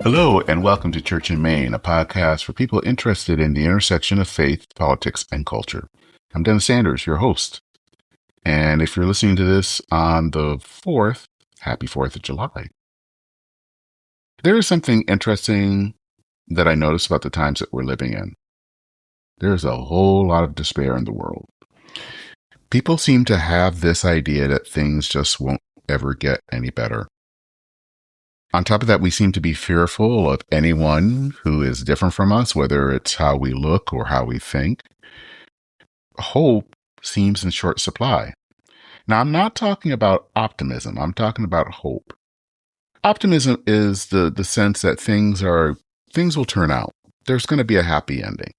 Hello, and welcome to Church in Maine, a podcast for people interested in the intersection of faith, politics, and culture. I'm Dennis Sanders, your host. And if you're listening to this on the 4th, happy 4th of July. There is something interesting that I notice about the times that we're living in. There's a whole lot of despair in the world. People seem to have this idea that things just won't ever get any better. On top of that, we seem to be fearful of anyone who is different from us, whether it's how we look or how we think. Hope seems in short supply. Now, I'm not talking about optimism. I'm talking about hope. Optimism is the sense that things will turn out. There's going to be a happy ending.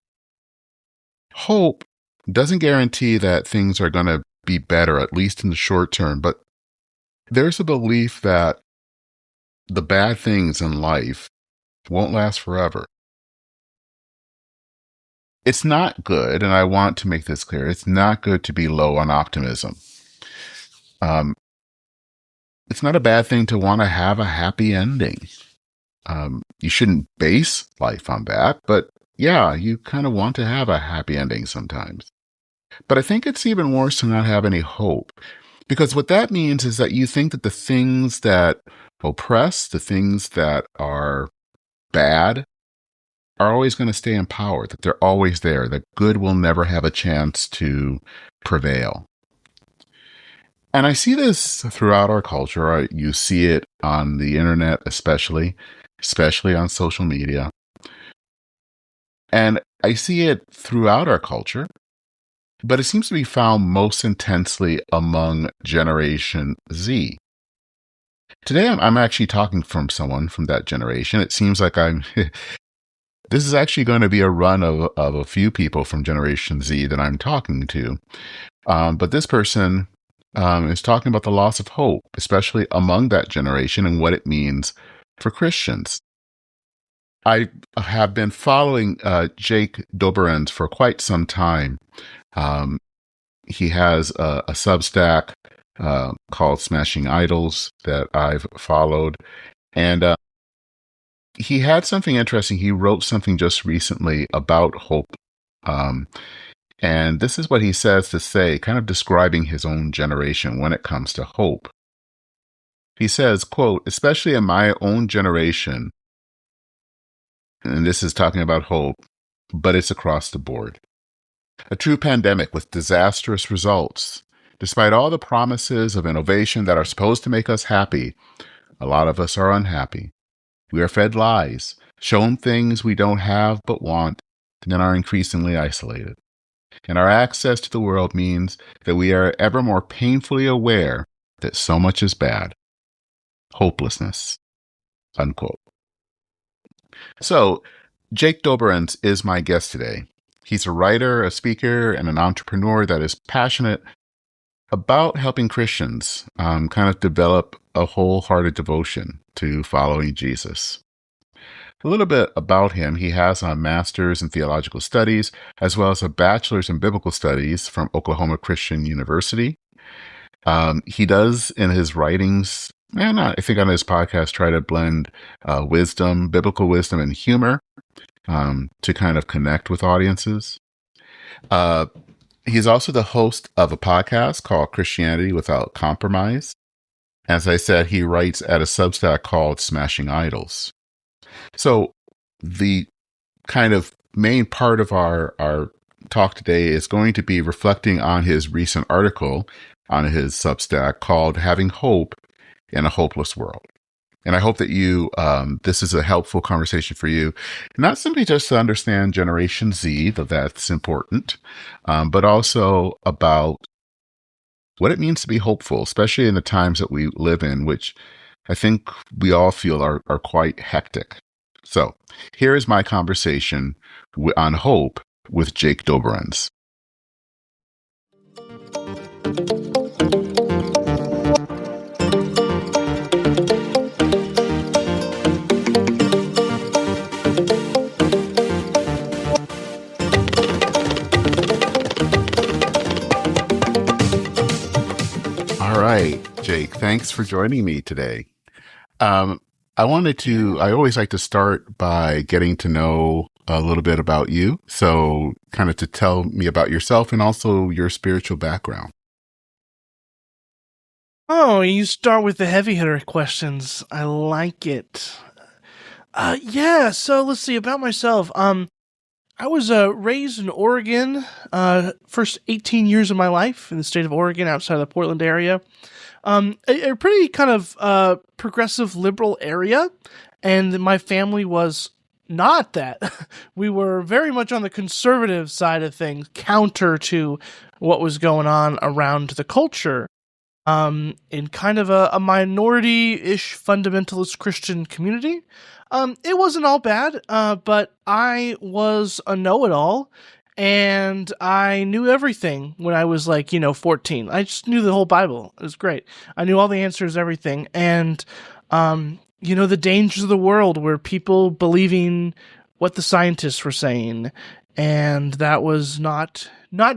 Hope doesn't guarantee that things are going to be better, at least in the short term, but there's a belief that the bad things in life won't last forever. It's not good, and I want to make this clear, it's not good to be low on optimism. It's not a bad thing to want to have a happy ending. You shouldn't base life on that, but yeah, you kind of want to have a happy ending sometimes. But I think it's even worse to not have any hope, because what that means is that you think that the things that oppress, the things that are bad, are always going to stay in power, that they're always there, that good will never have a chance to prevail. And I see this throughout our culture. You see it on the internet, especially on social media. And I see it throughout our culture, but it seems to be found most intensely among Generation Z. Today, I'm actually talking from someone from that generation. It seems like this is actually going to be a run of a few people from Generation Z that I'm talking to. But this person is talking about the loss of hope, especially among that generation, and what it means for Christians. I have been following Jake Doberins for quite some time. He has a Substack called Smashing Idols that I've followed. And he had something interesting. He wrote something just recently about hope. And this is what he says to say, kind of describing his own generation when it comes to hope. He says, quote, especially in my own generation, and this is talking about hope, but it's across the board. A true pandemic with disastrous results. Despite all the promises of innovation that are supposed to make us happy, a lot of us are unhappy. We are fed lies, shown things we don't have but want, and are increasingly isolated. And our access to the world means that we are ever more painfully aware that so much is bad. Hopelessness. Unquote. So, Jake Doberins is my guest today. He's a writer, a speaker, and an entrepreneur that is passionate about helping Christians kind of develop a wholehearted devotion to following Jesus. A little bit about him. He has a master's in theological studies, as well as a bachelor's in biblical studies from Oklahoma Christian University. He does, in his writings, and I think on his podcast, try to blend wisdom, biblical wisdom, and humor to kind of connect with audiences. He's also the host of a podcast called Christianity Without Compromise. As I said, he writes at a Substack called Smashing Idols. So the kind of main part of our talk today is going to be reflecting on his recent article on his Substack called Having Hope in a Hopeless World. And I hope that this is a helpful conversation for you, not simply just to understand Generation Z, though that's important, but also about what it means to be hopeful, especially in the times that we live in, which I think we all feel are quite hectic. So here is my conversation on hope with Jake Doberins. All right, Jake, thanks for joining me today. I always like to start by getting to know a little bit about you. So kind of to tell me about yourself and also your spiritual background. Oh, you start with the heavy hitter questions. I like it. Yeah. So let's see about myself. I was raised in Oregon. First 18 years of my life in the state of Oregon, outside of the Portland area. A pretty kind of progressive liberal area, and my family was not that. We were very much on the conservative side of things, counter to what was going on around the culture. In kind of a minority-ish fundamentalist Christian community. It wasn't all bad, but I was a know-it-all, and I knew everything when I was 14. I just knew the whole Bible. It was great. I knew all the answers, everything, and the dangers of the world were people believing what the scientists were saying, and that was not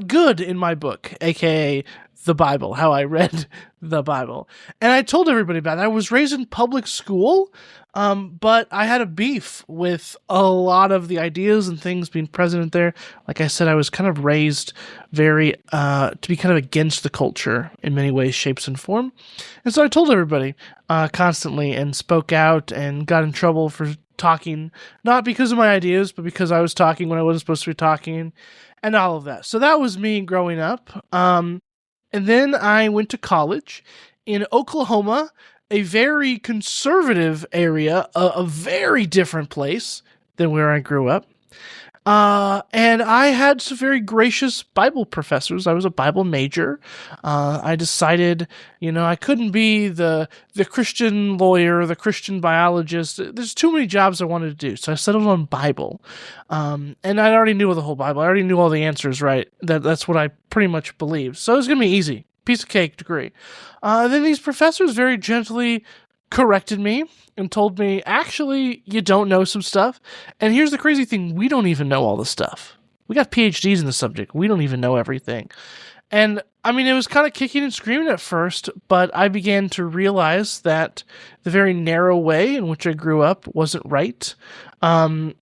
good in my book, aka the Bible, how I read the Bible. And I told everybody about it. I was raised in public school, but I had a beef with a lot of the ideas and things being present there. Like I said, I was kind of raised very, to be kind of against the culture in many ways, shapes, and form. And so I told everybody constantly and spoke out and got in trouble for talking, not because of my ideas, but because I was talking when I wasn't supposed to be talking and all of that. So that was me growing up. And then I went to college in Oklahoma, a very conservative area, a very different place than where I grew up. And I had some very gracious Bible professors. I was a Bible major. I decided, I couldn't be the Christian lawyer, the Christian biologist. There's too many jobs I wanted to do. So I settled on Bible. And I already knew the whole Bible. I already knew all the answers, right? That's what I pretty much believed. So it was going to be easy. Piece of cake degree. Then these professors very gently corrected me and told me, actually, you don't know some stuff. And here's the crazy thing. We don't even know all the stuff. We got PhDs in the subject. We don't even know everything. And I mean, it was kind of kicking and screaming at first, but I began to realize that the very narrow way in which I grew up wasn't right. And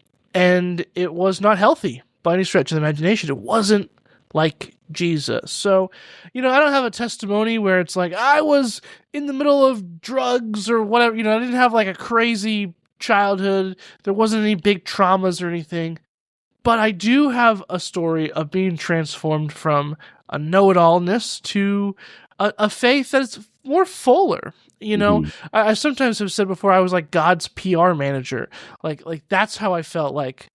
it was not healthy by any stretch of the imagination. It wasn't like Jesus. So, I don't have a testimony where it's like, I was in the middle of drugs or whatever. I didn't have like a crazy childhood. There wasn't any big traumas or anything. But I do have a story of being transformed from a know-it-allness to a faith that's more fuller. I sometimes have said before I was like God's PR manager. Like that's how I felt like.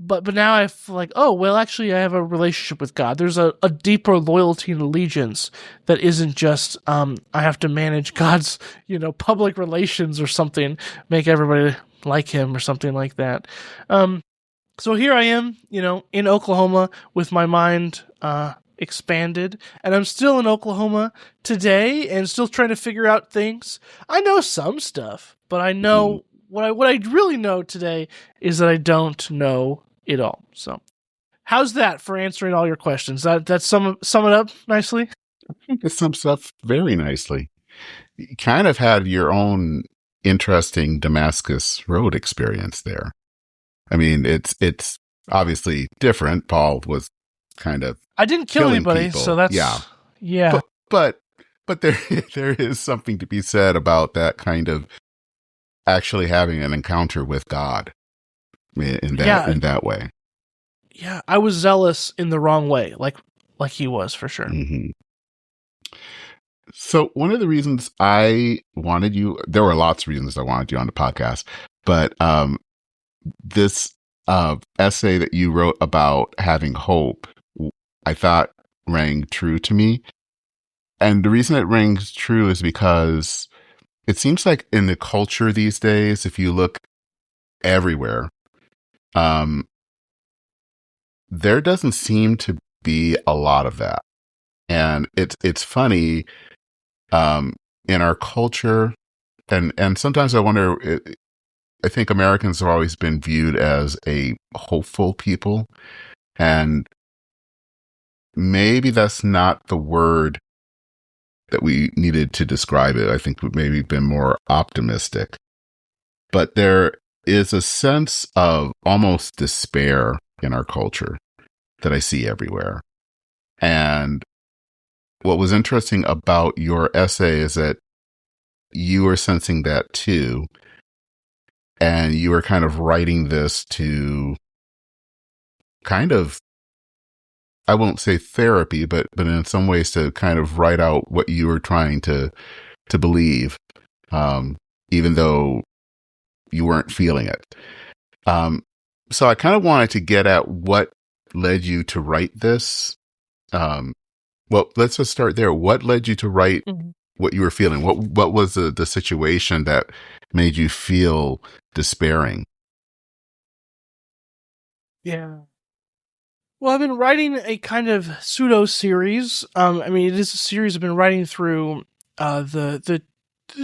But now I feel like, oh, well, actually, I have a relationship with God. There's a deeper loyalty and allegiance that isn't just I have to manage God's, public relations or something, make everybody like him or something like that. So here I am, in Oklahoma with my mind expanded, and I'm still in Oklahoma today and still trying to figure out things. I know some stuff, but I know what I really know today is that I don't know it all. So how's that for answering all your questions? That sum it up nicely? I think it sums up very nicely. You kind of had your own interesting Damascus Road experience there. I mean, it's obviously different. Paul was kind of I didn't kill anybody, people. So that's yeah. But there is something to be said about that kind of actually having an encounter with God in that way. Yeah, I was zealous in the wrong way, like he was for sure. Mm-hmm. So one of the reasons I wanted you, there were lots of reasons I wanted you on the podcast, but this essay that you wrote about having hope, I thought rang true to me. And the reason it rings true is because it seems like in the culture these days, if you look everywhere, there doesn't seem to be a lot of that. And it's funny, in our culture, and sometimes I wonder, I think Americans have always been viewed as a hopeful people, and maybe that's not the word that we needed to describe it. I think we've maybe been more optimistic. but there is a sense of almost despair in our culture that I see everywhere. And what was interesting about your essay is that you were sensing that too. And you were kind of writing this to kind of, I won't say therapy, but in some ways to kind of write out what you were trying to believe, even though you weren't feeling it. So I kind of wanted to get at what led you to write this. Well, let's just start there. What led you to write what you were feeling? What was the situation that made you feel despairing? Yeah. Well, I've been writing a kind of pseudo series. I mean, it is a series I've been writing through the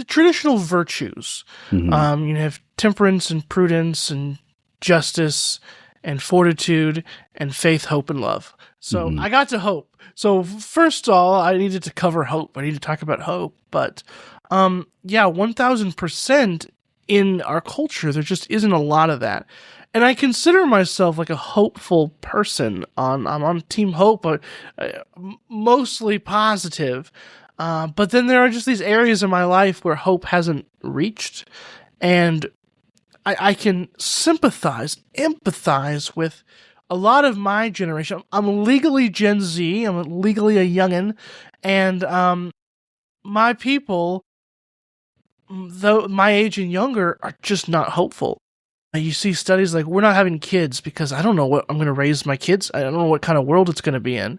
traditional virtues. Mm-hmm. You have temperance and prudence and justice and fortitude and faith, hope, and love. So Mm-hmm. I got to hope. So first of all, I needed to cover hope. I need to talk about hope. But yeah, 1000% in our culture, there just isn't a lot of that. And I consider myself like a hopeful person. I'm on Team Hope, but mostly positive. But then there are just these areas in my life where hope hasn't reached. And I can sympathize, empathize with a lot of my generation. I'm legally Gen Z. I'm legally a youngin'. And my people, though my age and younger, are just not hopeful. You see studies like, we're not having kids because I don't know what I'm going to raise my kids. I don't know what kind of world it's going to be in.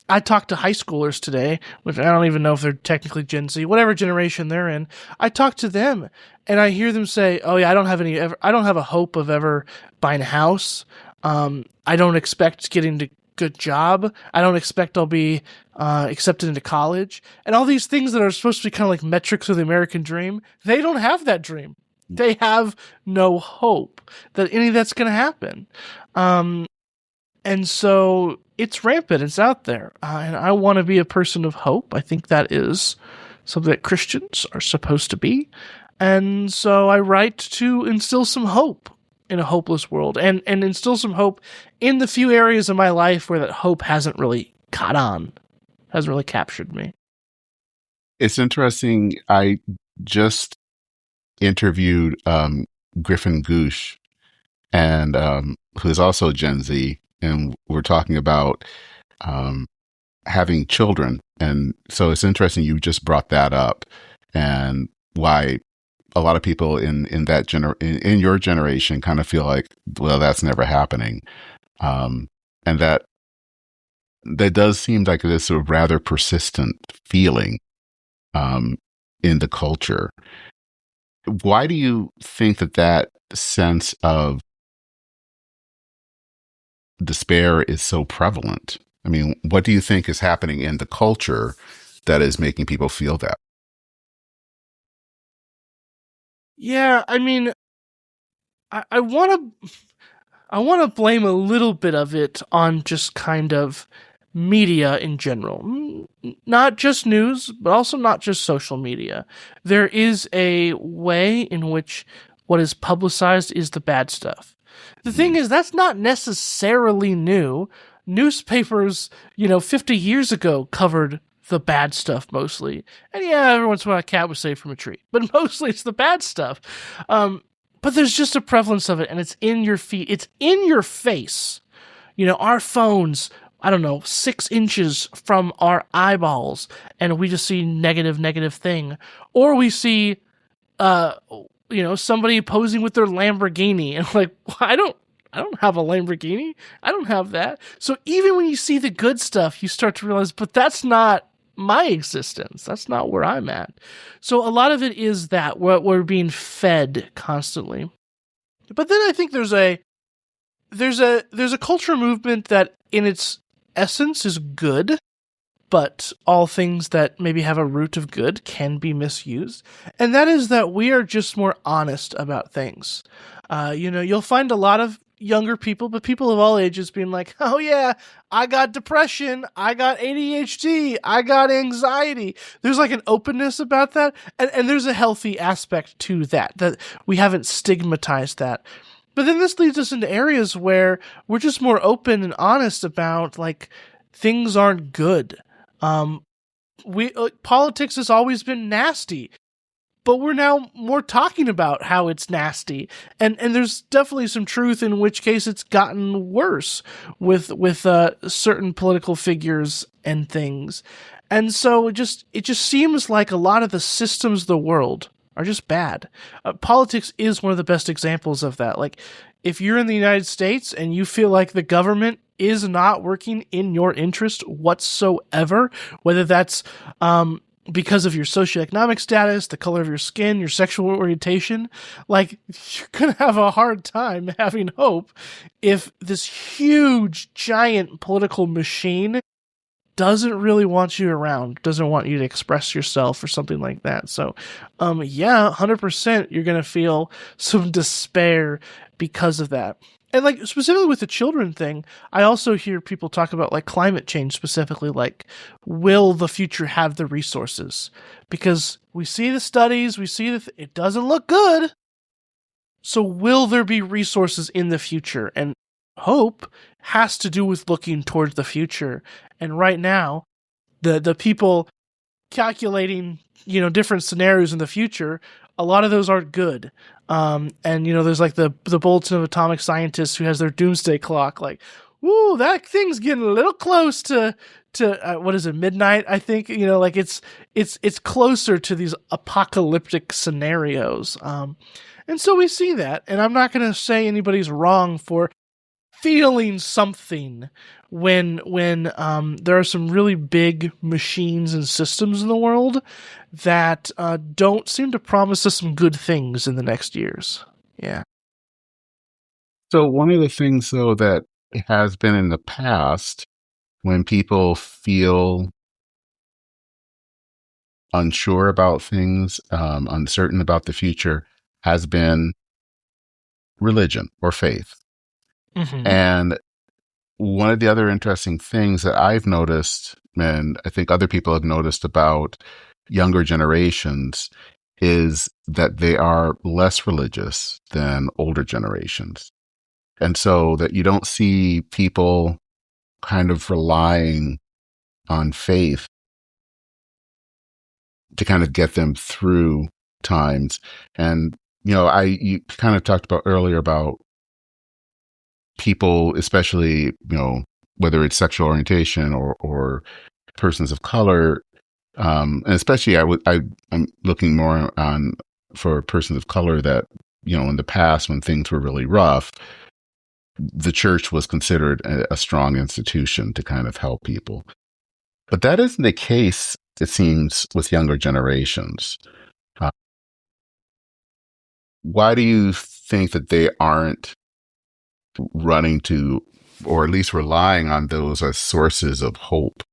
I talked to high schoolers today, which I don't even know if they're technically Gen Z, whatever generation they're in. I talk to them and I hear them say, "Oh yeah, I don't have a hope of ever buying a house. I don't expect getting a good job. I don't expect I'll be accepted into college." And all these things that are supposed to be kind of like metrics of the American dream, they don't have that dream. They have no hope that any of that's going to happen. And so it's rampant. It's out there. And I want to be a person of hope. I think that is something that Christians are supposed to be. And so I write to instill some hope in a hopeless world and instill some hope in the few areas of my life where that hope hasn't really caught on, hasn't really captured me. It's interesting. I just interviewed Griffin Goosh, and who's also Gen Z, and we're talking about having children. And so it's interesting you just brought that up, and why a lot of people in that in your generation kind of feel like, well, that's never happening, and that does seem like this a rather persistent feeling in the culture. Why do you think that sense of despair is so prevalent? I mean, what do you think is happening in the culture that is making people feel that? Yeah, I mean, I want to blame a little bit of it on just kind of media in general. Not just news, but also not just social media. There is a way in which what is publicized is the bad stuff. The thing is, that's not necessarily new. Newspapers, 50 years ago covered the bad stuff mostly. And yeah, every once in a while a cat was saved from a tree. But mostly it's the bad stuff. But there's just a prevalence of it, and it's in your feet. It's in your face. Our phones, I don't know, 6 inches from our eyeballs, and we just see negative thing. Or we see, somebody posing with their Lamborghini, and like, well, I don't have a Lamborghini. I don't have that. So even when you see the good stuff, you start to realize, but that's not my existence. That's not where I'm at. So a lot of it is that we're being fed constantly. But then I think there's a culture movement that in its essence is good, but all things that maybe have a root of good can be misused. And that is that we are just more honest about things. You'll find a lot of younger people, but people of all ages being like, oh yeah, I got depression, I got ADHD, I got anxiety. There's like an openness about that. And there's a healthy aspect to that we haven't stigmatized that. But then this leads us into areas where we're just more open and honest about like things aren't good. Politics has always been nasty, but we're now more talking about how it's nasty, and there's definitely some truth in which case it's gotten worse with certain political figures and things, and so it just seems like a lot of the systems of the world are just bad. Politics is one of the best examples of that. Like, if you're in the United States and you feel like the government is not working in your interest whatsoever, whether that's because of your socioeconomic status, the color of your skin, your sexual orientation, like, you're going to have a hard time having hope if this huge, giant political machine doesn't really want you around, doesn't want you to express yourself or something like that. So, yeah, 100% you're going to feel some despair because of that. And like specifically with the children thing, I also hear people talk about like climate change specifically, like, will the future have the resources? Because we see the studies, we see that it doesn't look good. So will there be resources in the future? And hope has to do with looking towards the future. And right now, the people calculating, different scenarios in the future, a lot of those aren't good. And there's like the Bulletin of Atomic Scientists who has their doomsday clock, like, ooh, that thing's getting a little close to what is it, midnight? I think, like it's closer to these apocalyptic scenarios. And so we see that, and I'm not going to say anybody's wrong for feeling something when there are some really big machines and systems in the world that don't seem to promise us some good things in the next years. Yeah. So one of the things, though, that has been in the past when people feel unsure about things, uncertain about the future, has been religion or faith. Mm-hmm. And one of the other interesting things that I've noticed, and I think other people have noticed about younger generations, is that they are less religious than older generations. And so that you don't see people kind of relying on faith to kind of get them through times. And, you kind of talked about earlier about people, especially, whether it's sexual orientation or persons of color, and especially I'm looking more on for persons of color that, in the past when things were really rough, the church was considered a strong institution to kind of help people. But that isn't the case, it seems, with younger generations. Why do you think that they aren't running to, or at least relying on those as sources of hope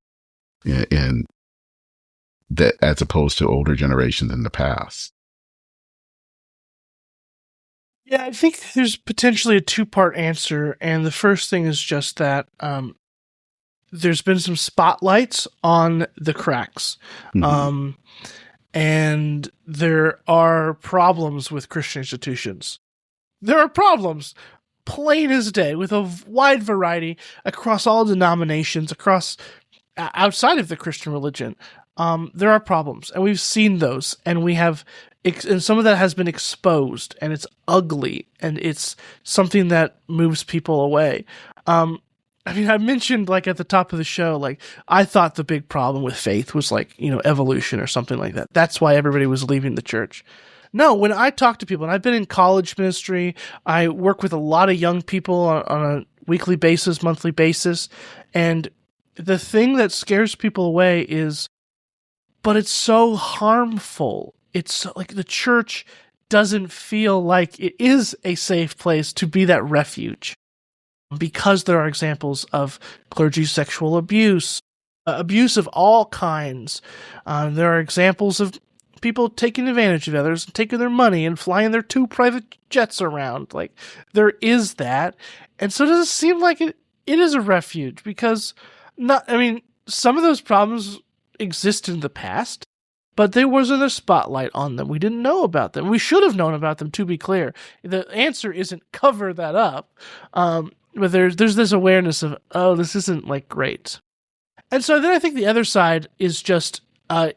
in that, as opposed to older generations in the past? Yeah, I think there's potentially a two-part answer, and the first thing is just that there's been some spotlights on the cracks. Mm-hmm. And there are problems with Christian institutions. There are problems, plain as day, with a wide variety across all denominations, across outside of the Christian religion. There are problems, and we've seen those, and we have, and some of that has been exposed, and it's ugly, and it's something that moves people away. I mentioned, like, at the top of the show, like, I thought the big problem with faith was, like, evolution or something like that. That's why everybody was leaving the church. No, when I talk to people, and I've been in college ministry, I work with a lot of young people on a weekly basis, monthly basis, and the thing that scares people away is, but it's so harmful. It's like the church doesn't feel like it is a safe place to be that refuge, because there are examples of clergy sexual abuse, abuse of all kinds. There are examples of people taking advantage of others, taking their money and flying their 2 private jets around. Like, there is that. And so does it seem like it is a refuge because some of those problems existed in the past, but there wasn't a spotlight on them. We didn't know about them. We should have known about them, to be clear. The answer isn't cover that up, but there's this awareness of, oh, this isn't like great. And so then I think the other side is just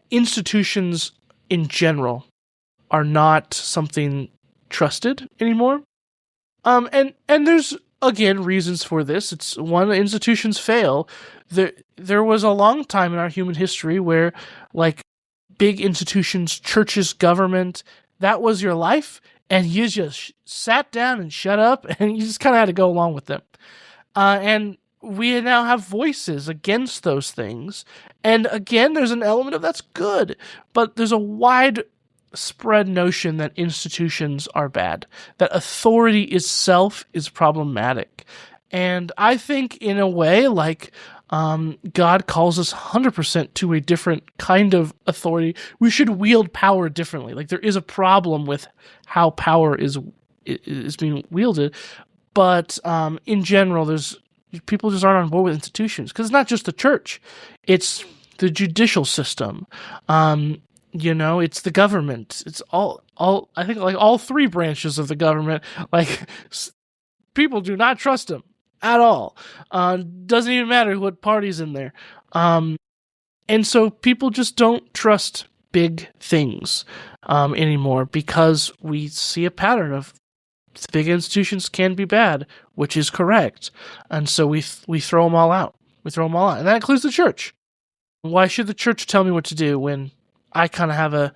institutions in general are not something trusted anymore. And there's, again, reasons for this. It's one, institutions fail. There was a long time in our human history where, like, big institutions, churches, government, that was your life, and you just sat down and shut up, and you just kind of had to go along with them. And we now have voices against those things. And again, there's an element of that's good, but there's a widespread notion that institutions are bad, that authority itself is problematic. And I think, in a way, like, God calls us 100% to a different kind of authority. We should wield power differently. Like, there is a problem with how power is being wielded, but in general, people just aren't on board with institutions, because it's not just the church; it's the judicial system. It's the government. It's all. I think, like, all three branches of the government. Like, people do not trust them at all. Doesn't even matter what party's in there. And so people just don't trust big things anymore, because we see a pattern of big institutions can be bad, which is correct. And so we throw them all out. We throw them all out. And that includes the church. Why should the church tell me what to do when I kind of have a,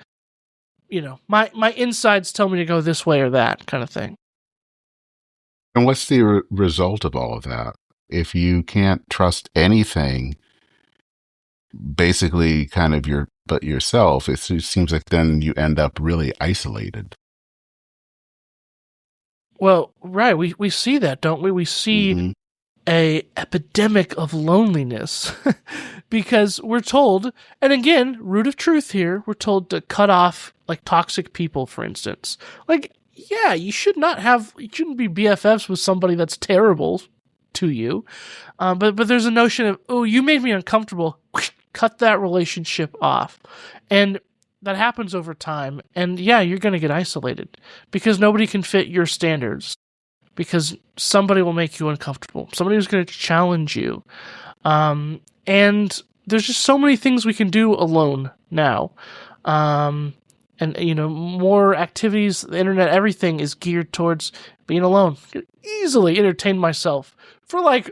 my insides tell me to go this way or that kind of thing? And what's the result of all of that? If you can't trust anything, basically kind of yourself, it seems like then you end up really isolated. Well, right, we see that, don't we? We see a epidemic of loneliness because we're told, and again, root of truth here, we're told to cut off, like, toxic people, for instance. Like, yeah, you shouldn't be BFFs with somebody that's terrible to you. But there's a notion of, oh, you made me uncomfortable, cut that relationship off. And that happens over time. And yeah, you're going to get isolated because nobody can fit your standards, because somebody will make you uncomfortable. Somebody who's going to challenge you. And there's just so many things we can do alone now. And, more activities, the internet, everything is geared towards being alone. I can easily entertain myself for, like,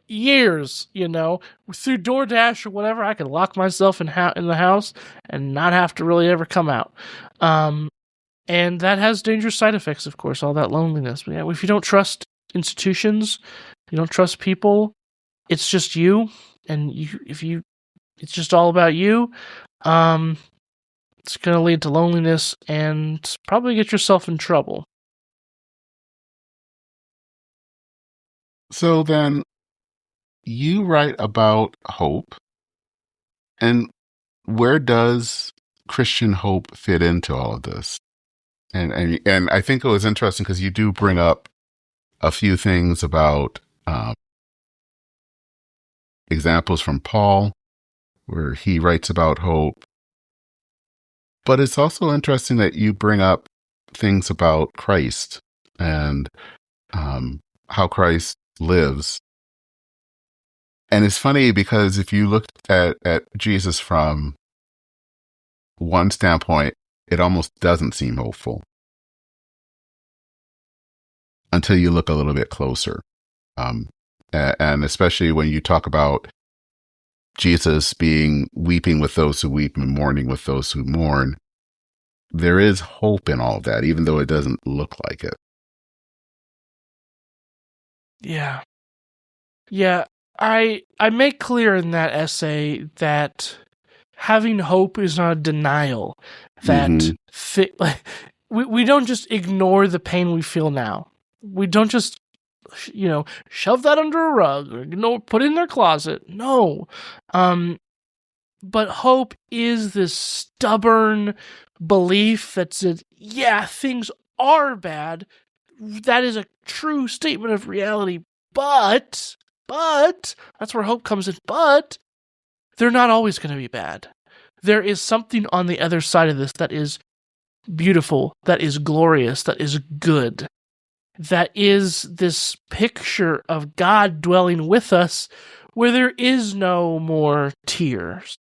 years, through DoorDash or whatever. I could lock myself in the house and not have to really ever come out. And that has dangerous side effects, of course, all that loneliness. But yeah, if you don't trust institutions, you don't trust people, it's just you, and it's just all about you, it's going to lead to loneliness and probably get yourself in trouble. So then you write about hope, and where does Christian hope fit into all of this? And I think it was interesting because you do bring up a few things about examples from Paul, where he writes about hope. But it's also interesting that you bring up things about Christ and how Christ lives. And it's funny because if you look at Jesus from one standpoint, it almost doesn't seem hopeful until you look a little bit closer. And especially when you talk about Jesus being weeping with those who weep and mourning with those who mourn, there is hope in all of that, even though it doesn't look like it. Yeah. Yeah. I make clear in that essay that having hope is not a denial. That we don't just ignore the pain we feel now. We don't just, shove that under a rug or put it in their closet. No. But hope is this stubborn belief that says, yeah, things are bad. That is a true statement of reality, But that's where hope comes in. But they're not always going to be bad. There is something on the other side of this that is beautiful, that is glorious, that is good. That is this picture of God dwelling with us where there is no more tears.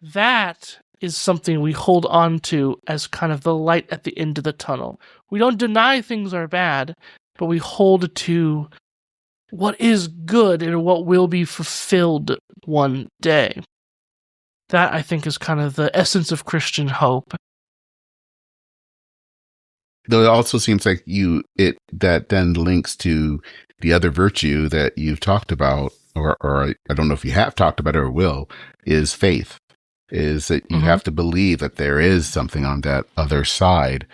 That is something we hold on to as kind of the light at the end of the tunnel. We don't deny things are bad, but we hold to what is good and what will be fulfilled one day. That, I think, is kind of the essence of Christian hope. Though it also seems like that then links to the other virtue that you've talked about, or I don't know if you have talked about it or will, is faith. Is that you have to believe that there is something on that other side.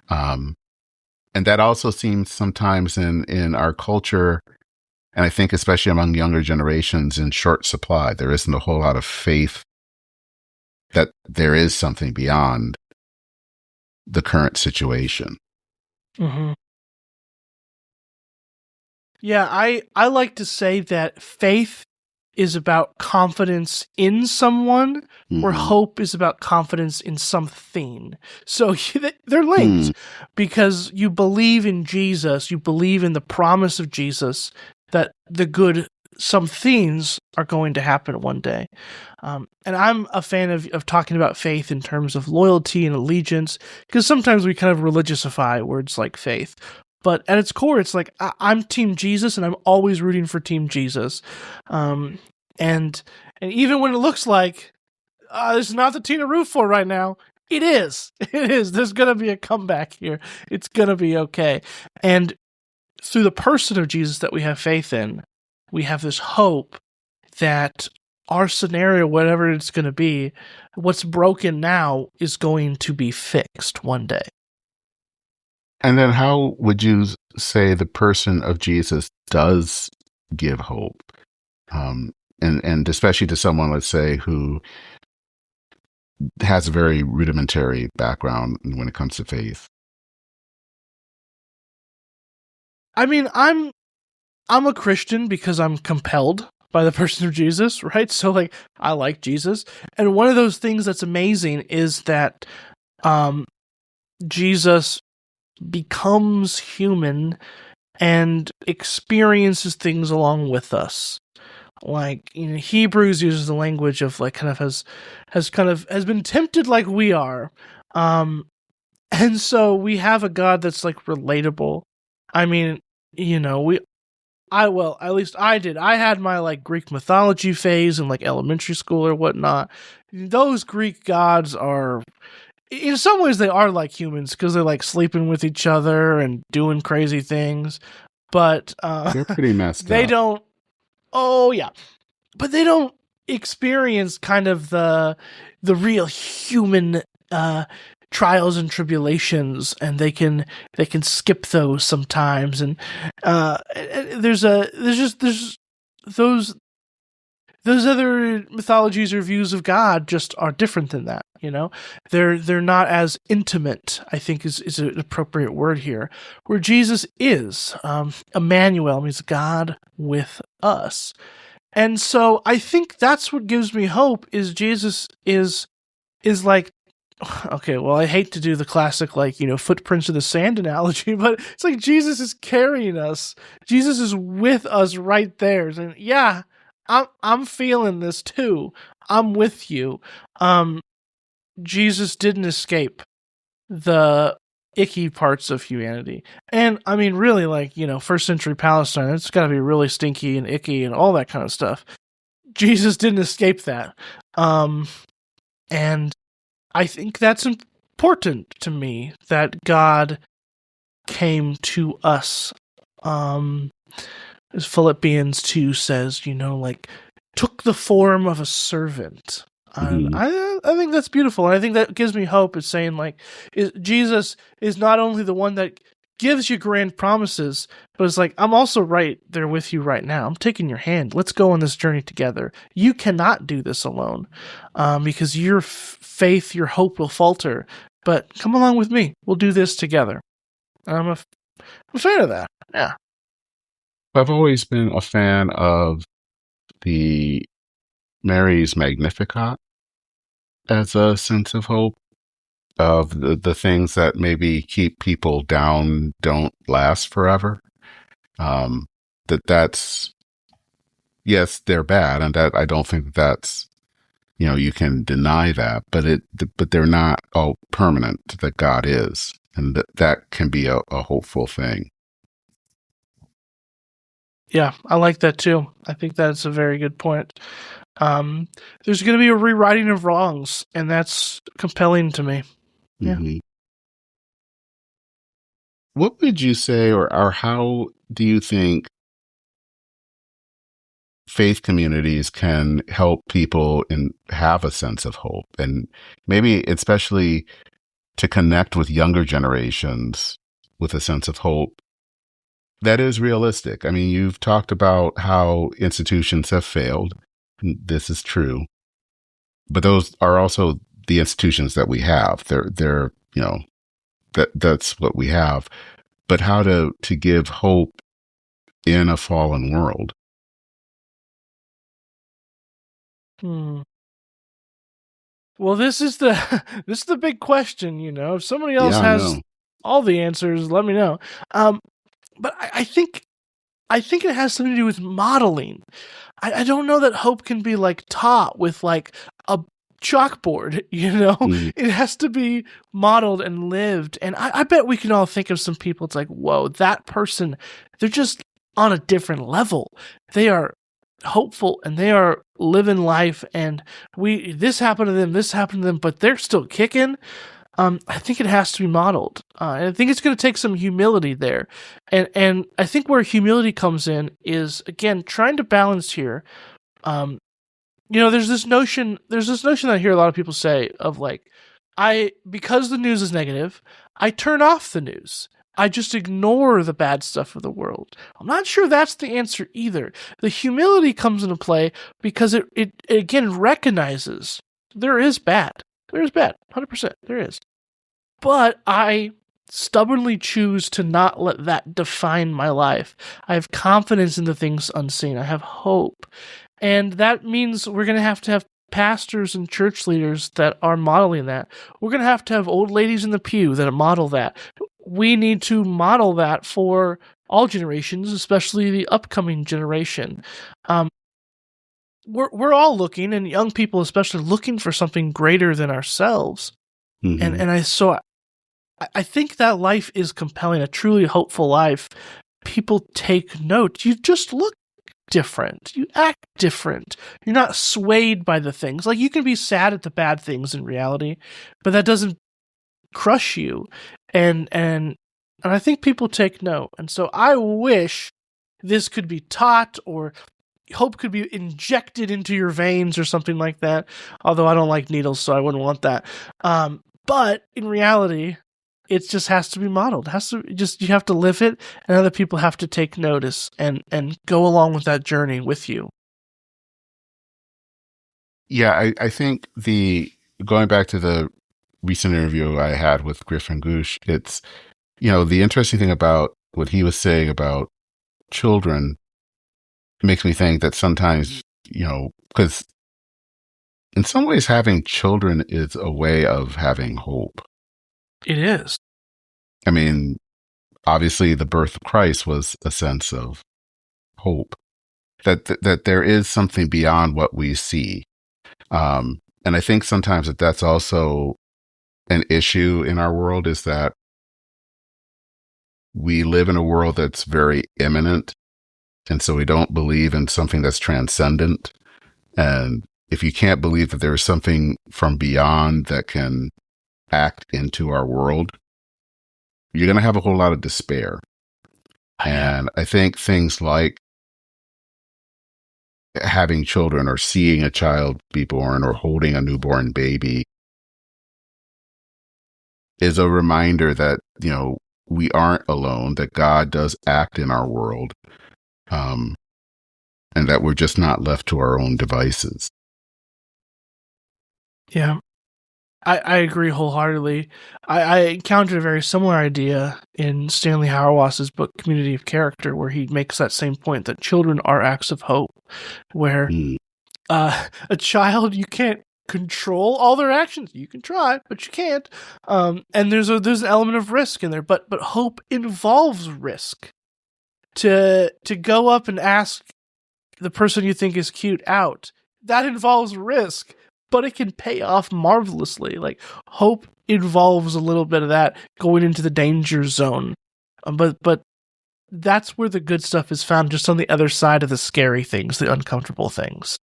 And that also seems sometimes in our culture, and I think especially among younger generations, in short supply. There isn't a whole lot of faith that there is something beyond the current situation. Mm-hmm. Yeah, I like to say that faith is about confidence in someone, where hope is about confidence in something. So they're linked because you believe in Jesus, you believe in the promise of Jesus that some things are going to happen one day. And I'm a fan of talking about faith in terms of loyalty and allegiance, because sometimes we kind of religiousify words like faith. But at its core, it's like, I'm Team Jesus, and I'm always rooting for Team Jesus. And even when it looks like this is not the team to root for right now, it is. It is. There's going to be a comeback here. It's going to be okay. And through the person of Jesus that we have faith in, we have this hope that our scenario, whatever it's going to be, what's broken now is going to be fixed one day. And then how would you say the person of Jesus does give hope? And especially to someone, let's say, who has a very rudimentary background when it comes to faith. I mean, I'm a Christian because I'm compelled by the person of Jesus, right? So, like, I like Jesus. And one of those things that's amazing is that Jesus becomes human and experiences things along with us. Like, Hebrews uses the language of like has been tempted like we are. And so we have a God that's like relatable. I mean, at least I did. I had my like Greek mythology phase in like elementary school or whatnot. Those Greek gods are, in some ways, they are like humans because they're like sleeping with each other and doing crazy things. But they're pretty messed they up. don't. Oh yeah, but they don't experience kind of the real human trials and tribulations, and they can skip those sometimes. And there's those other mythologies or views of God just are different than that. They're not as intimate, I think is an appropriate word here, where Jesus is Emmanuel, means God with us. And so I think that's what gives me hope, is Jesus is like, okay, well, I hate to do the classic, like, footprints in the sand analogy, but it's like Jesus is carrying us. Jesus is with us right there. And yeah, I'm feeling this too. I'm with you. Jesus didn't escape the icky parts of humanity. And I mean, really, like, first century Palestine, it's got to be really stinky and icky and all that kind of stuff. Jesus didn't escape that. And I think that's important to me, that God came to us. As Philippians 2 says, like, took the form of a servant. I think that's beautiful, and I think that gives me hope. It's saying, like, Jesus is not only the one that gives you grand promises, but it's like, I'm also right there with you right now. I'm taking your hand. Let's go on this journey together. You cannot do this alone, because your faith, your hope will falter. But come along with me. We'll do this together. I'm a fan of that. Yeah. I've always been a fan of the Mary's Magnificat as a sense of hope, of the things that maybe keep people down don't last forever. Um, that's, yes, they're bad, and that I don't think that's, you can deny that, but they're not all permanent, that God is, and that can be a hopeful thing. Yeah, I like that too. I think that's a very good point. Um, there's going to be a rewriting of wrongs, and that's compelling to me. Yeah. Hmm. What would you say, or how do you think faith communities can help people and have a sense of hope, and maybe especially to connect with younger generations with a sense of hope that is realistic? I mean, you've talked about how institutions have failed. This is true, but those are also the institutions that we have. They're that's what we have. But how to give hope in a fallen world? Hmm. Well, this is the this is the big question. If somebody else Yeah, I has know. all the answers, let me know. But I think it has something to do with modeling. I don't know that hope can be like taught with like a chalkboard, Mm, It has to be modeled and lived. And I bet we can all think of some people. It's like, whoa, that person, they're just on a different level. They are hopeful and they are living life, and this happened to them, but they're still kicking. I think it has to be modeled. And I think it's going to take some humility there. And I think where humility comes in is, again, trying to balance here. Um, there's this notion that I hear a lot of people say of like, because the news is negative, I turn off the news. I just ignore the bad stuff of the world. I'm not sure that's the answer either. The humility comes into play because it again recognizes there is bad. There is bad. 100%. There is. But I stubbornly choose to not let that define my life. I have confidence in the things unseen. I have hope. And that means we're going to have pastors and church leaders that are modeling that. We're going to have old ladies in the pew that model that. We need to model that for all generations, especially the upcoming generation. Um, we're all looking, and young people especially, looking for something greater than ourselves. And hmm and I think that life is compelling, a truly hopeful life. People take note. You just look different. You act different. You're not swayed by the things. Like, you can be sad at the bad things in reality, but that doesn't crush you. And I think people take note. And so I wish this could be taught, or hope could be injected into your veins or something like that. Although I don't like needles, so I wouldn't want that. But in reality, it just has to be modeled. You have to live it, and other people have to take notice and go along with that journey with you. Yeah, I think going back to the recent interview I had with Griffin Goosh, it's, the interesting thing about what he was saying about children makes me think that sometimes, because in some ways having children is a way of having hope. It is. I mean, obviously the birth of Christ was a sense of hope, that there is something beyond what we see. And I think sometimes that's also an issue in our world, is that we live in a world that's very imminent. And so we don't believe in something that's transcendent. And if you can't believe that there is something from beyond that can act into our world, you're going to have a whole lot of despair. Yeah. And I think things like having children, or seeing a child be born, or holding a newborn baby, is a reminder that, we aren't alone, that God does act in our world, and that we're just not left to our own devices. Yeah. I agree wholeheartedly. I encountered a very similar idea in Stanley Hauerwas's book Community of Character, where he makes that same point that children are acts of hope, where a child, you can't control all their actions. You can try, but you can't. And there's an element of risk in there, but hope involves risk. To go up and ask the person you think is cute out, that involves risk, but it can pay off marvelously. Like, hope involves a little bit of that, going into the danger zone. But that's where the good stuff is found, just on the other side of the scary things, the uncomfortable things.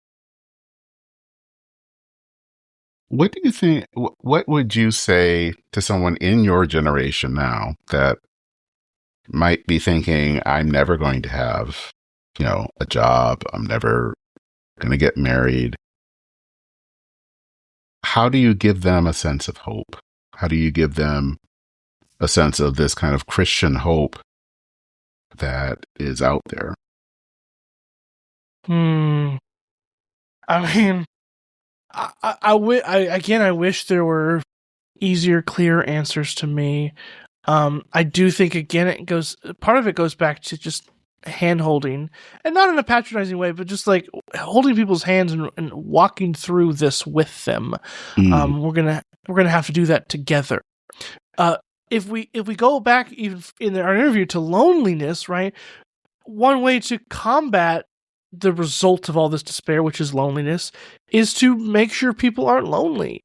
What do you think? What would you say to someone in your generation now that might be thinking, I'm never going to have, a job. I'm never going to get married. How do you give them a sense of hope? How do you give them a sense of this kind of Christian hope that is out there? I mean, I wish there were easier, clearer answers to me. I do think, again, part of it goes back to just hand holding, and not in a patronizing way, but just like holding people's hands and walking through this with them. We're gonna have to do that together. If we go back even in our interview to loneliness, right? One way to combat the result of all this despair, which is loneliness, is to make sure people aren't lonely,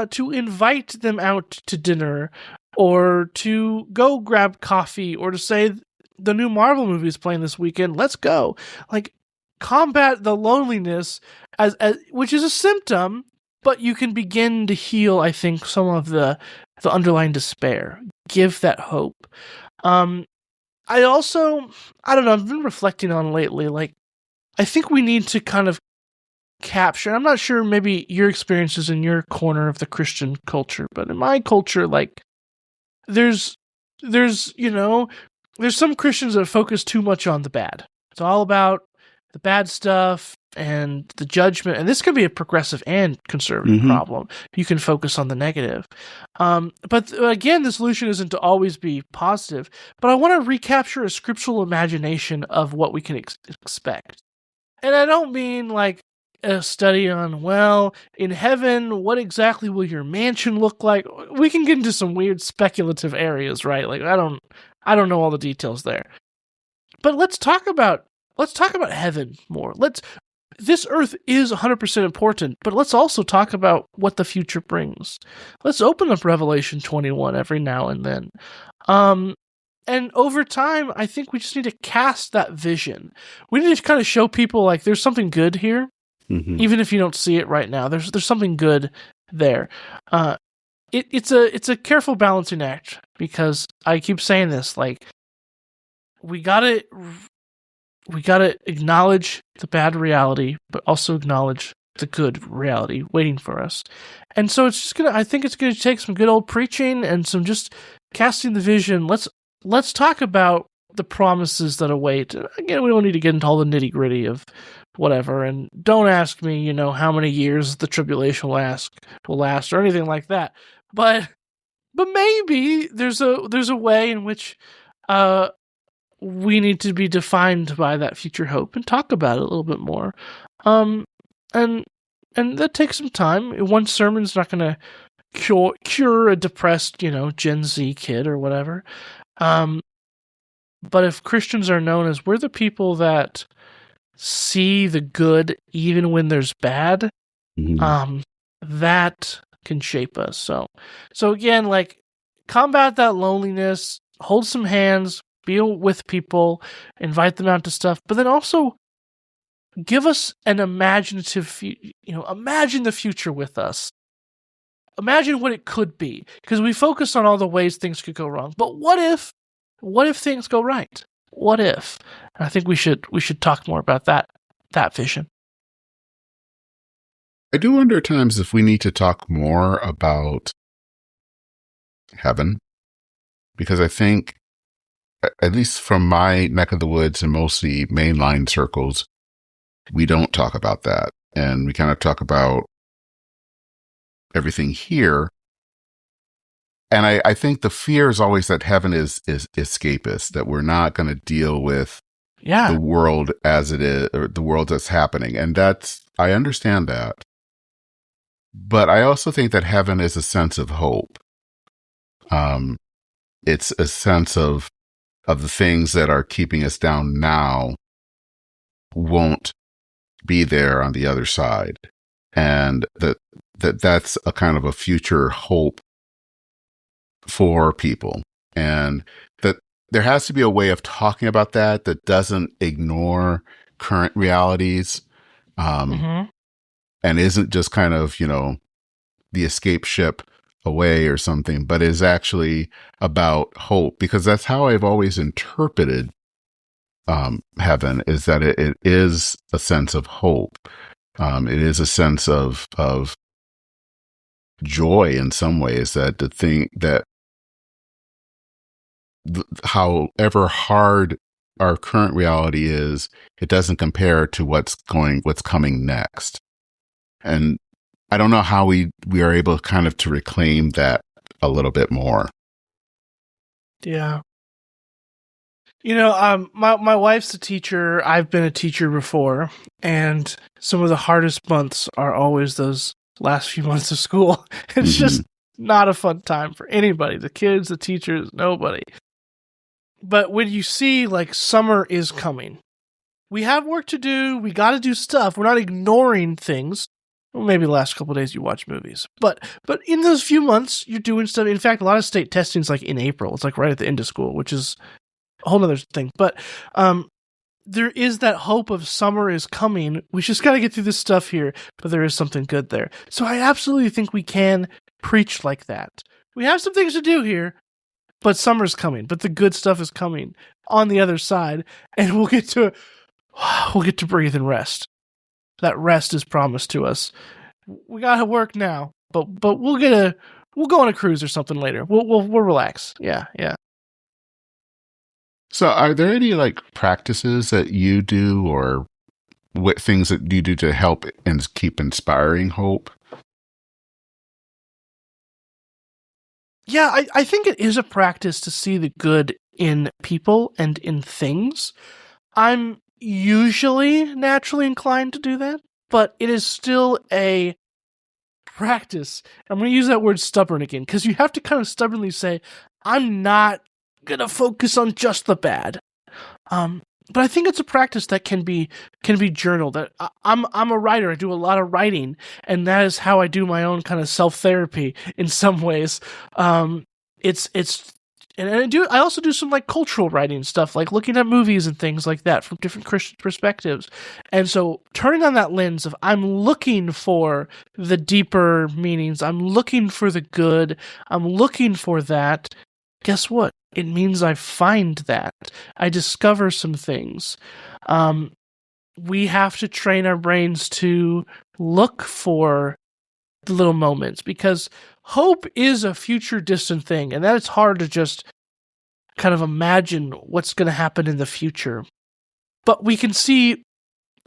to invite them out to dinner, or to go grab coffee, or to say, the new Marvel movie is playing this weekend, let's go. Like, combat the loneliness as which is a symptom, but you can begin to heal, I think, some of the underlying despair. Give that hope. I don't know, I've been reflecting on lately, like, I think we need to kind of capture, I'm not sure maybe your experiences in your corner of the Christian culture, but in my culture, like, there's some Christians that focus too much on the bad. It's all about the bad stuff and the judgment, and this can be a progressive and conservative problem. You can focus on the negative. But again, the solution isn't to always be positive, but I want to recapture a scriptural imagination of what we can expect. And I don't mean like a study on, well, in heaven, what exactly will your mansion look like? We can get into some weird speculative areas, right? Like, I don't know all the details there. But let's talk about heaven more. This earth is 100% important, but let's also talk about what the future brings. Let's open up Revelation 21 every now and then. And over time, I think we just need to cast that vision. We need to kind of show people, like, there's something good here. Even if you don't see it right now, there's something good there. It's a careful balancing act, because I keep saying this, like, we gotta acknowledge the bad reality, but also acknowledge the good reality waiting for us. And so I think it's gonna take some good old preaching and some just casting the vision. Let's talk about the promises that await. Again, we don't need to get into all the nitty gritty of whatever, and don't ask me, how many years the tribulation will last or anything like that. But maybe there's a way in which we need to be defined by that future hope and talk about it a little bit more. And that takes some time. One sermon's not going to cure a depressed, Gen Z kid or whatever. But if Christians are known as, we're the people that see the good even when there's bad, that can shape us. So again, like, combat that loneliness, hold some hands, be with people, invite them out to stuff, but then also give us an imaginative, imagine the future with us. Imagine what it could be, because we focus on all the ways things could go wrong. But what if things go right? What if? And I think we should talk more about that vision. I do wonder at times if we need to talk more about heaven, because I think, at least from my neck of the woods and mostly mainline circles, we don't talk about that. And we kind of talk about everything here. And I think the fear is always that heaven is escapist, that we're not going to deal with the world as it is, or the world that's happening. And I understand that. But I also think that heaven is a sense of hope. It's a sense of the things that are keeping us down now won't be there on the other side. And that's a kind of a future hope for people. And that there has to be a way of talking about that doesn't ignore current realities, and isn't just kind of, the escape ship away or something, but is actually about hope, because that's how I've always interpreted heaven, is that it is a sense of hope. It is a sense of joy in some ways, that the thing that however hard our current reality is, it doesn't compare to what's coming next. And I don't know how we are able kind of to reclaim that a little bit more. Yeah. My wife's a teacher. I've been a teacher before, and some of the hardest months are always those last few months of school. It's just not a fun time for anybody, the kids, the teachers, nobody. But when you see, like, summer is coming, we have work to do, we got to do stuff. We're not ignoring things. Well, maybe the last couple of days you watch movies. But in those few months, you're doing stuff. In fact, a lot of state testing is like in April. It's like right at the end of school, which is a whole other thing. But there is that hope of summer is coming. We just got to get through this stuff here, but there is something good there. So I absolutely think we can preach like that. We have some things to do here, but summer's coming. But the good stuff is coming on the other side, and we'll get to breathe and rest. That rest is promised to us. We got to work now, but we'll go on a cruise or something later. We'll relax. Yeah. So are there any like practices that you do, or what things that you do to help and keep inspiring hope? Yeah, I think it is a practice to see the good in people and in things. I'm usually naturally inclined to do that, but it is still a practice. I'm going to use that word stubborn again, because you have to kind of stubbornly say, I'm not going to focus on just the bad. But I think it's a practice that can be journaled. I'm a writer. I do a lot of writing, and that is how I do my own kind of self-therapy in some ways. I also do some like cultural writing stuff, like looking at movies and things like that from different Christian perspectives. And so turning on that lens of I'm looking for the deeper meanings, I'm looking for the good, I'm looking for that. Guess what? It means I find that. I discover some things. We have to train our brains to look for the little moments, because hope is a future distant thing, and that it's hard to just kind of imagine what's going to happen in the future. But we can see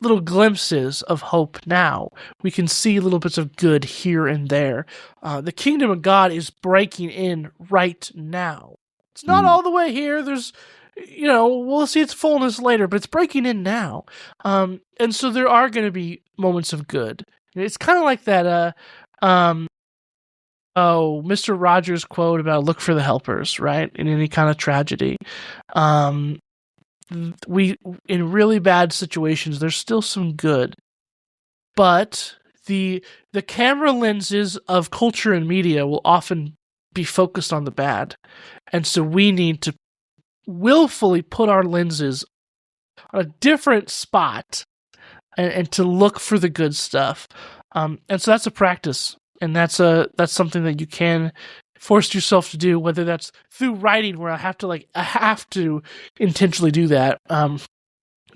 little glimpses of hope now. We can see little bits of good here and there. The kingdom of God is breaking in right now. It's not all the way here. There's, we'll see its fullness later, but it's breaking in now. And so there are going to be moments of good. It's kind of like that, Mr. Rogers quote about look for the helpers, right? In any kind of tragedy. We, in really bad situations, there's still some good. But the camera lenses of culture and media will often be focused on the bad. And so we need to willfully put our lenses on a different spot and to look for the good stuff. And so that's a practice. And that's something that you can force yourself to do, whether that's through writing, where I have to intentionally do that.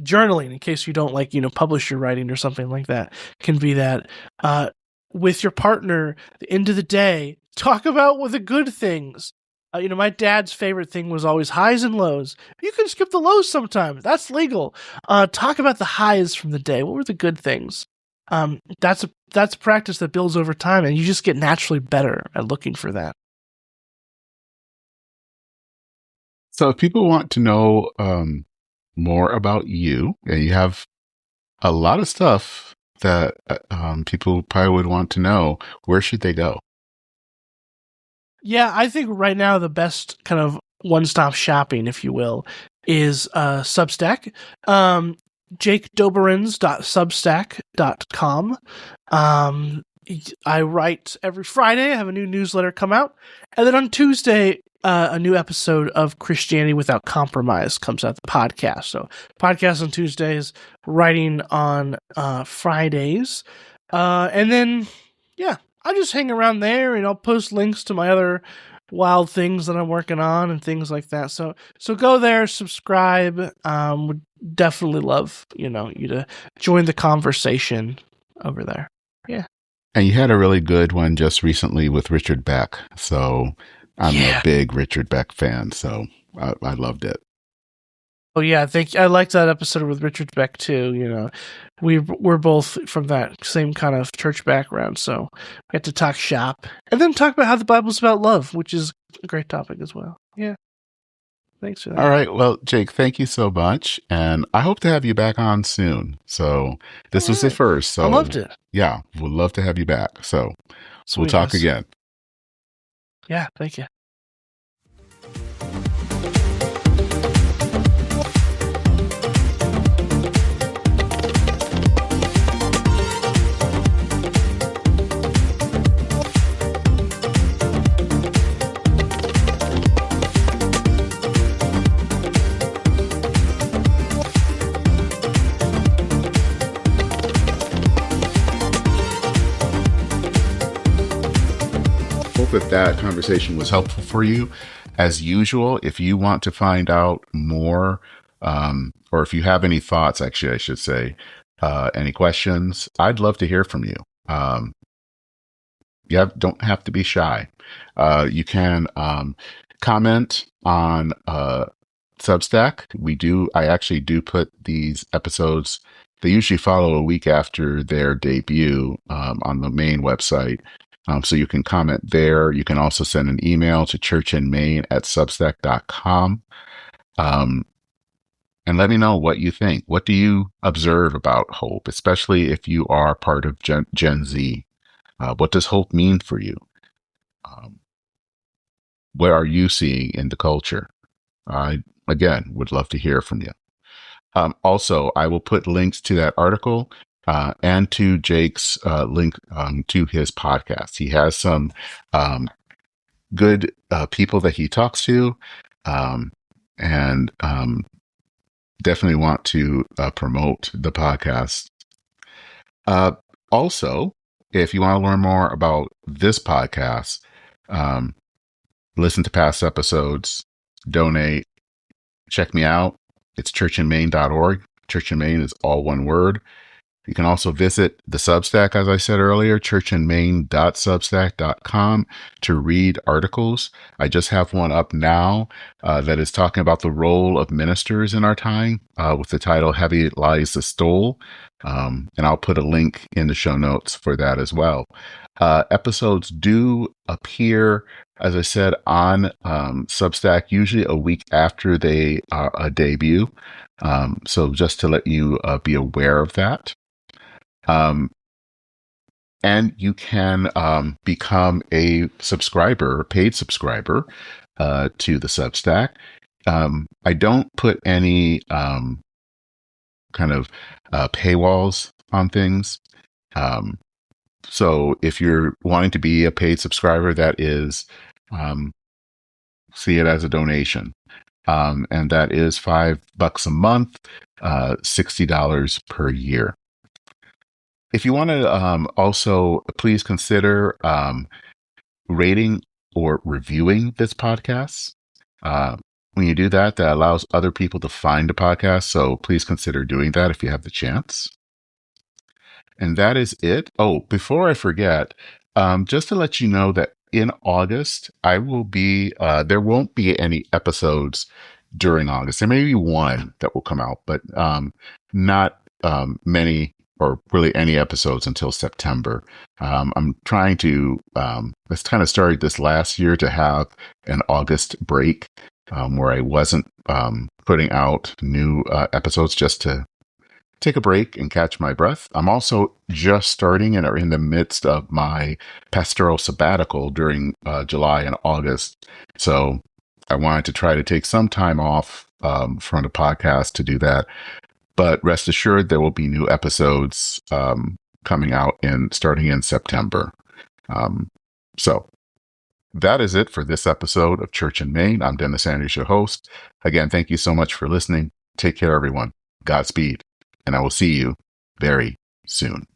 Journaling, in case you don't publish your writing or something like that, can be that. With your partner, the end of the day, talk about the good things. My dad's favorite thing was always highs and lows. You can skip the lows sometimes. That's legal. Talk about the highs from the day. What were the good things? That's a practice that builds over time, and you just get naturally better at looking for that. So if people want to know more about you, and you have a lot of stuff that people probably would want to know, where should they go? Yeah, I think right now the best kind of one-stop shopping, if you will, is Substack. JakeDoberins.substack.com. I write every Friday. I have a new newsletter come out. And then on Tuesday, a new episode of Christianity Without Compromise comes out, the podcast. So podcast on Tuesdays, writing on Fridays. And then, yeah, I just hang around there, and I'll post links to my other wild things that I'm working on and things like that. So go there, subscribe. Would definitely love, you to join the conversation over there. Yeah. And you had a really good one just recently with Richard Beck. So I'm a big Richard Beck fan. So I loved it. Oh yeah, I liked that episode with Richard Beck too. We're both from that same kind of church background, so we had to talk shop and then talk about how the Bible's about love, which is a great topic as well. Yeah, thanks for that. All right, well, Jake, thank you so much, and I hope to have you back on soon. So this was the first. So I loved it. Yeah, we'd love to have you back. So we'll talk again. Yeah, thank you. If that conversation was helpful for you. As usual, if you want to find out more, or if you have any thoughts, actually, I should say, any questions, I'd love to hear from you. You don't have to be shy. You can comment on Substack. I actually do put these episodes, they usually follow a week after their debut on the main website. So you can comment there. You can also send an email to churchinmaine@substack.com. And let me know what you think. What do you observe about hope, especially if you are part of Gen Z? What does hope mean for you? What are you seeing in the culture? I, again, would love to hear from you. Also, I will put links to that article and to Jake's link to his podcast. He has some good people that he talks to, and definitely want to promote the podcast. Also, if you want to learn more about this podcast, listen to past episodes, donate, check me out. It's churchinmaine.org. Church in Maine is all one word. You can also visit the Substack, as I said earlier, churchinmaine.substack.com, to read articles. I just have one up now that is talking about the role of ministers in our time with the title Heavy Lies the Stole. And I'll put a link in the show notes for that as well. Episodes do appear, as I said, on Substack, usually a week after they debut. So just to let you be aware of that. And you can become a subscriber, paid subscriber to the Substack. I don't put any kind of paywalls on things. So if you're wanting to be a paid subscriber, that is, see it as a donation. And that is $5 a month, $60 per year. If you want to also please consider rating or reviewing this podcast. When you do that, that allows other people to find the podcast. So please consider doing that if you have the chance. And that is it. Oh, before I forget, just to let you know that in August, I will be, there won't be any episodes during August. There may be one that will come out, but not many or really any episodes until September. I'm trying to, let's kind of started this last year to have an August break where I wasn't putting out new episodes just to take a break and catch my breath. I'm also just starting and are in the midst of my pastoral sabbatical during July and August. So I wanted to try to take some time off from the podcast to do that. But rest assured, there will be new episodes coming out starting in September. So that is it for this episode of Church in Maine. I'm Dennis Andrews, your host. Again, thank you so much for listening. Take care, everyone. Godspeed. And I will see you very soon.